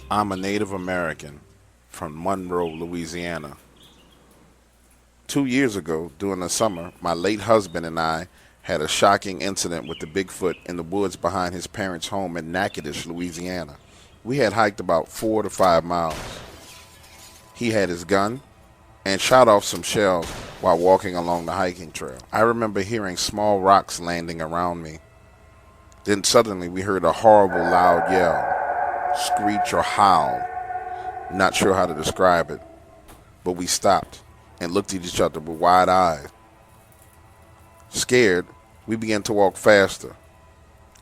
I'm a Native American from Monroe, Louisiana. 2 years ago, during the summer, my late husband and I had a shocking incident with the Bigfoot in the woods behind his parents' home in Natchitoches, Louisiana. We had hiked about 4 to 5 miles. He had his gun and shot off some shells while walking along the hiking trail. I remember hearing small rocks landing around me. Then suddenly we heard a horrible loud yell, screech or howl. Not sure how to describe it, but we stopped and looked at each other with wide eyes. Scared, we began to walk faster.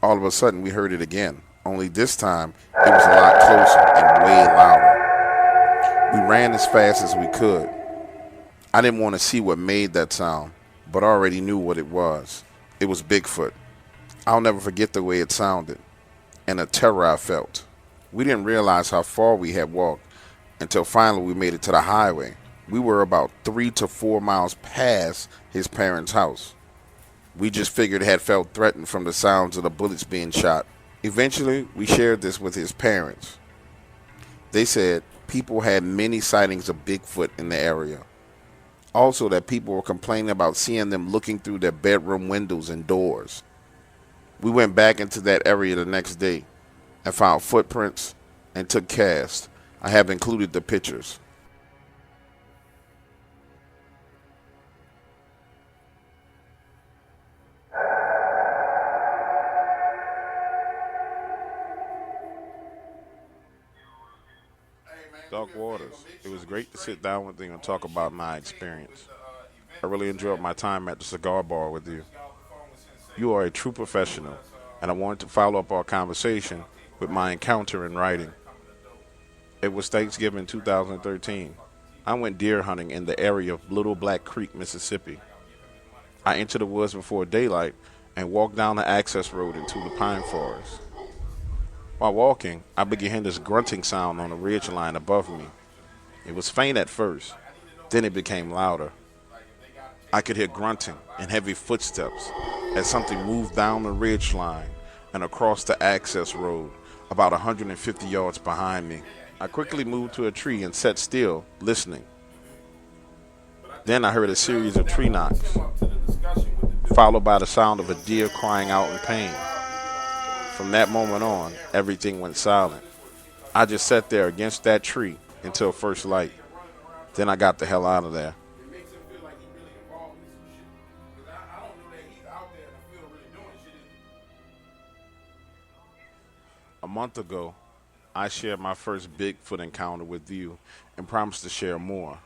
All of a sudden we heard it again, only this time it was a lot closer and way louder. We ran as fast as we could. I didn't want to see what made that sound, but I already knew what it was. It was Bigfoot. I'll never forget the way it sounded and the terror I felt. We didn't realize how far we had walked until finally we made it to the highway. We were about 3 to 4 miles past his parents' house. We just figured it had felt threatened from the sounds of the bullets being shot. Eventually, we shared this with his parents. They said people had many sightings of Bigfoot in the area. Also, that people were complaining about seeing them looking through their bedroom windows and doors. We went back into that area the next day and found footprints and took casts. I have included the pictures. Doc Waters, it was great to sit down with you and talk about my experience. I really enjoyed my time at the cigar bar with you. You are a true professional, and I wanted to follow up our conversation with my encounter in writing. It was Thanksgiving 2013. I went deer hunting in the area of Little Black Creek, Mississippi. I entered the woods before daylight and walked down the access road into the pine forest. While walking, I began hearing this grunting sound on the ridge line above me. It was faint at first, then it became louder. I could hear grunting and heavy footsteps as something moved down the ridge line and across the access road about 150 yards behind me. I quickly moved to a tree and sat still, listening. Then I heard a series of tree knocks, followed by the sound of a deer crying out in pain. From that moment on, everything went silent. I just sat there against that tree until first light. Then I got the hell out of there. A month ago, I shared my first Bigfoot encounter with you and promised to share more.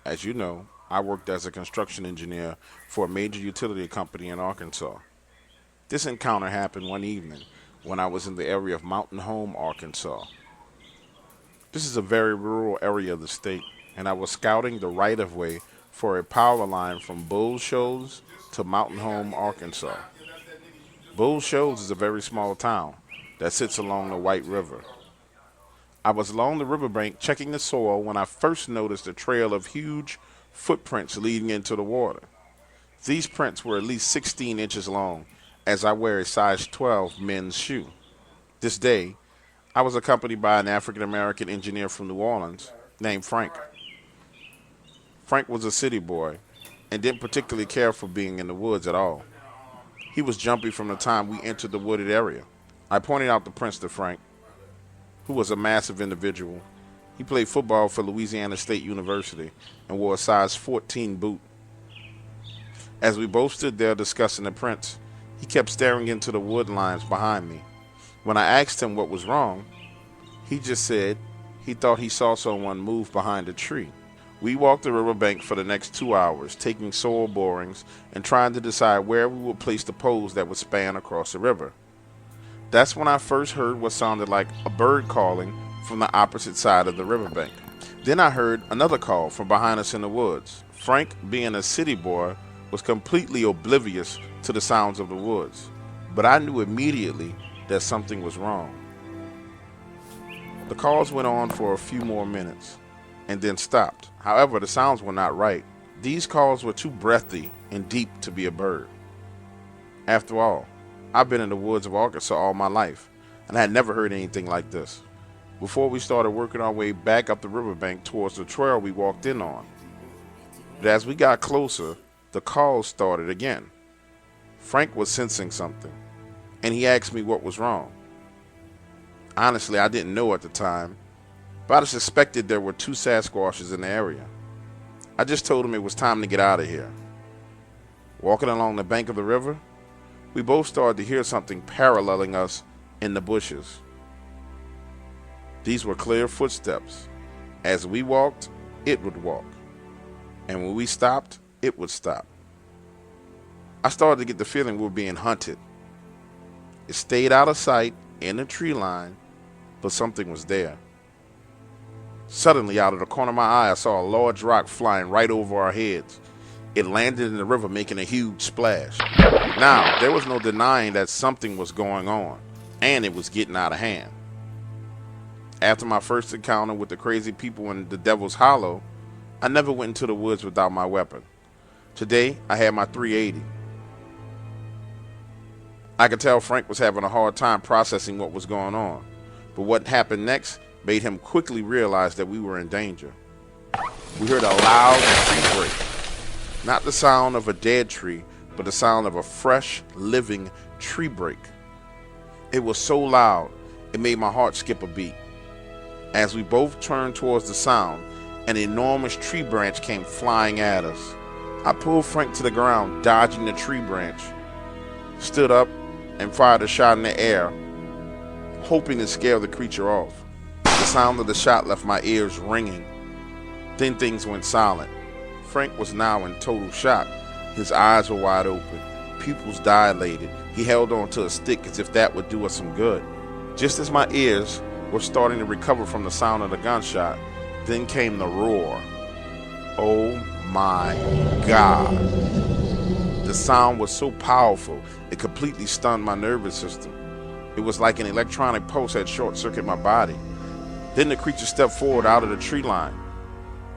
As you know, I worked as a construction engineer for a major utility company in Arkansas. This encounter happened one evening when I was in the area of Mountain Home, Arkansas. This is a very rural area of the state, and I was scouting the right-of-way for a power line from Bull Shoals to Mountain Home, Arkansas. Bull Shoals is a very small town that sits along the White River. I was along the riverbank checking the soil when I first noticed a trail of huge footprints leading into the water. These prints were at least 16 inches long, as I wear a size 12 men's shoe. This day, I was accompanied by an African American engineer from New Orleans named Frank. Frank was a city boy and didn't particularly care for being in the woods at all. He was jumpy from the time we entered the wooded area. I pointed out the prints to Frank, who was a massive individual. He played football for Louisiana State University and wore a size 14 boot. As we both stood there discussing the prints, he kept staring into the wood lines behind me. When I asked him what was wrong, he just said he thought he saw someone move behind a tree. We walked the riverbank for the next 2 hours, taking soil borings and trying to decide where we would place the poles that would span across the river. That's when I first heard what sounded like a bird calling from the opposite side of the riverbank. Then I heard another call from behind us in the woods. Frank, being a city boy, was completely oblivious to the sounds of the woods, but I knew immediately that something was wrong. The calls went on for a few more minutes and then stopped. However, the sounds were not right. These calls were too breathy and deep to be a bird. After all, I've been in the woods of Arkansas all my life, and I had never heard anything like this. before we started working our way back up the riverbank towards the trail we walked in on. But as we got closer, the calls started again. Frank was sensing something, and he asked me what was wrong. Honestly, I didn't know at the time, but I suspected there were 2 Sasquatches in the area. I just told him it was time to get out of here. Walking along the bank of the river, we both started to hear something paralleling us in the bushes. These were clear footsteps. As we walked, it would walk. And when we stopped, it would stop. I started to get the feeling we were being hunted. It stayed out of sight in the tree line, but something was there. Suddenly, out of the corner of my eye, I saw a large rock flying right over our heads. It landed in the river, making a huge splash. Now, there was no denying that something was going on, and it was getting out of hand. After my first encounter with the crazy people in the Devil's Hollow, I never went into the woods without my weapon. Today, I had my .380. I could tell Frank was having a hard time processing what was going on, but what happened next made him quickly realize that we were in danger. We heard a loud tree break. Not the sound of a dead tree, but the sound of a fresh, living tree break. It was so loud, it made my heart skip a beat. As we both turned towards the sound, an enormous tree branch came flying at us. I pulled Frank to the ground, dodging the tree branch, stood up, and fired a shot in the air, hoping to scare the creature off. The sound of the shot left my ears ringing. Then things went silent. Frank was now in total shock. His eyes were wide open, pupils dilated. He held on to a stick as if that would do us some good. Just as my ears were starting to recover from the sound of the gunshot, then came the roar. Oh my God. The sound was so powerful, it completely stunned my nervous system. It was like an electronic pulse had short-circuited my body. Then the creature stepped forward out of the tree line,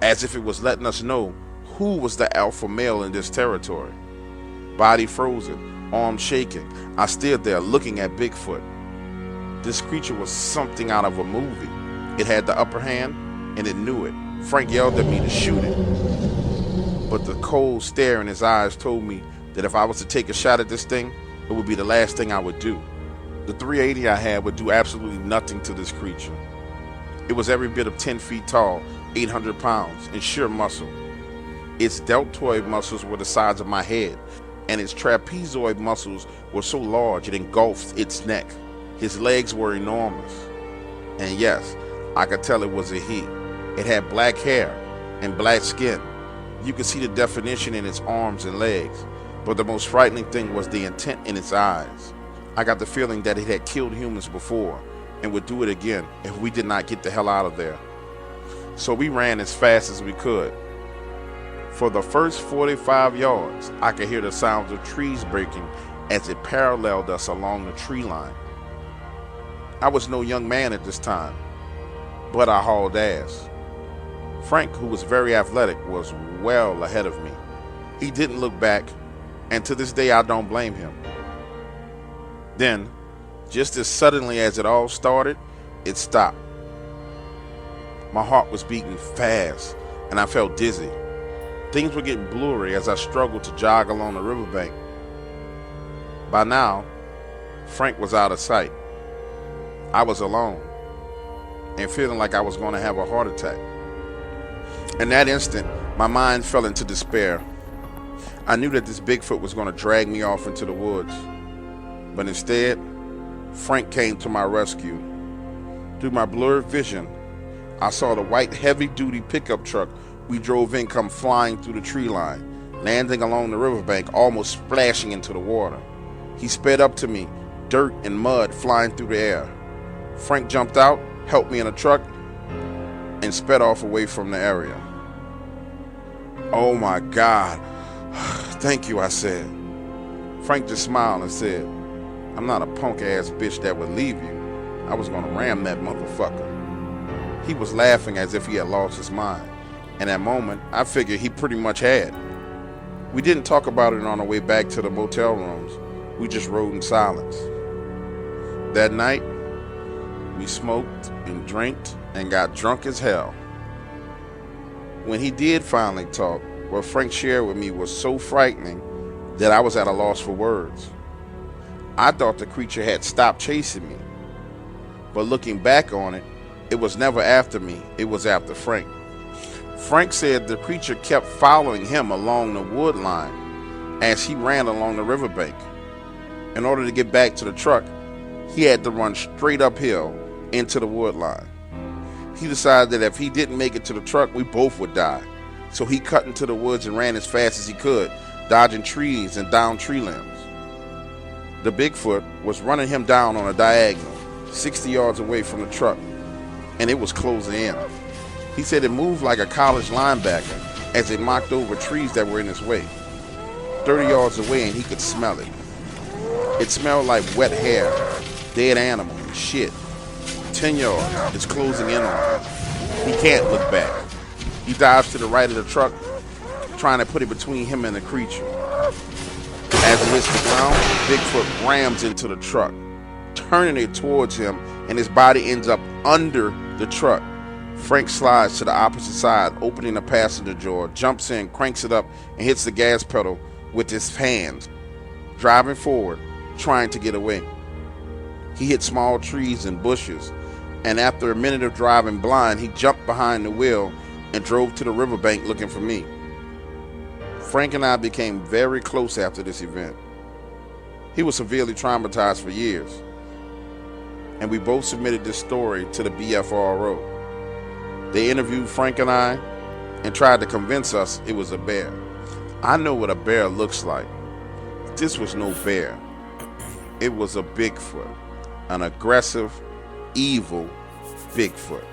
as if it was letting us know who was the alpha male in this territory. Body frozen, arms shaking, I stood there looking at Bigfoot. This creature was something out of a movie. It had the upper hand, and it knew it. Frank yelled at me to shoot it, but the cold stare in his eyes told me that if I was to take a shot at this thing, it would be the last thing I would do. The .380 I had would do absolutely nothing to this creature. It was every bit of 10 feet tall, 800 pounds, and sheer muscle. Its deltoid muscles were the size of my head, and its trapezoid muscles were so large it engulfed its neck. His legs were enormous. And yes, I could tell it was a he. It had black hair and black skin. You could see the definition in its arms and legs, but the most frightening thing was the intent in its eyes. I got the feeling that it had killed humans before and would do it again if we did not get the hell out of there. So we ran as fast as we could. For the first 45 yards, I could hear the sounds of trees breaking as it paralleled us along the tree line. I was no young man at this time, but I hauled ass. Frank, who was very athletic, was well ahead of me. He didn't look back, and to this day I don't blame him. Then, just as suddenly as it all started, it stopped. My heart was beating fast, and I felt dizzy. Things were getting blurry as I struggled to jog along the riverbank. By now, Frank was out of sight. I was alone, and feeling like I was going to have a heart attack. In that instant, my mind fell into despair. I knew that this Bigfoot was going to drag me off into the woods, but instead, Frank came to my rescue. Through my blurred vision, I saw the white heavy-duty pickup truck we drove in come flying through the tree line, landing along the riverbank, almost splashing into the water. He sped up to me, dirt and mud flying through the air. Frank jumped out, helped me in a truck, and sped off away from the area. Oh my God. Thank you, I said. Frank just smiled and said, I'm not a punk-ass bitch that would leave you. I was going to ram that motherfucker. He was laughing as if he had lost his mind. In that moment, I figured he pretty much had. We didn't talk about it on our way back to the motel rooms. We just rode in silence. That night, We smoked and drank and got drunk as hell. When he did finally talk, what Frank shared with me was so frightening that I was at a loss for words. I thought the creature had stopped chasing me, but looking back on it, it was never after me, it was after Frank. Frank said the creature kept following him along the wood line as he ran along the riverbank. In order to get back to the truck, he had to run straight uphill into the wood line. He decided that if he didn't make it to the truck, we both would die. So he cut into the woods and ran as fast as he could, dodging trees and down tree limbs. The Bigfoot was running him down on a diagonal, 60 yards away from the truck, and it was closing in. He said it moved like a college linebacker as it knocked over trees that were in his way. 30 yards away, and he could smell it. It smelled like wet hair, dead animal, shit. 10 yards, it's closing in on him. He can't look back. He dives to the right of the truck, trying to put it between him and the creature. As it hits the ground, Bigfoot rams into the truck, turning it towards him, and his body ends up under the truck. Frank slides to the opposite side, opening the passenger door, jumps in, cranks it up, and hits the gas pedal with his hands, driving forward, trying to get away. He hit small trees and bushes, and after a minute of driving blind, he jumped behind the wheel and drove to the riverbank looking for me. Frank and I became very close after this event. He was severely traumatized for years, and we both submitted this story to the BFRO. They interviewed Frank and I and tried to convince us it was a bear. I know what a bear looks like. This was no bear. It was a Bigfoot, an aggressive, evil Bigfoot.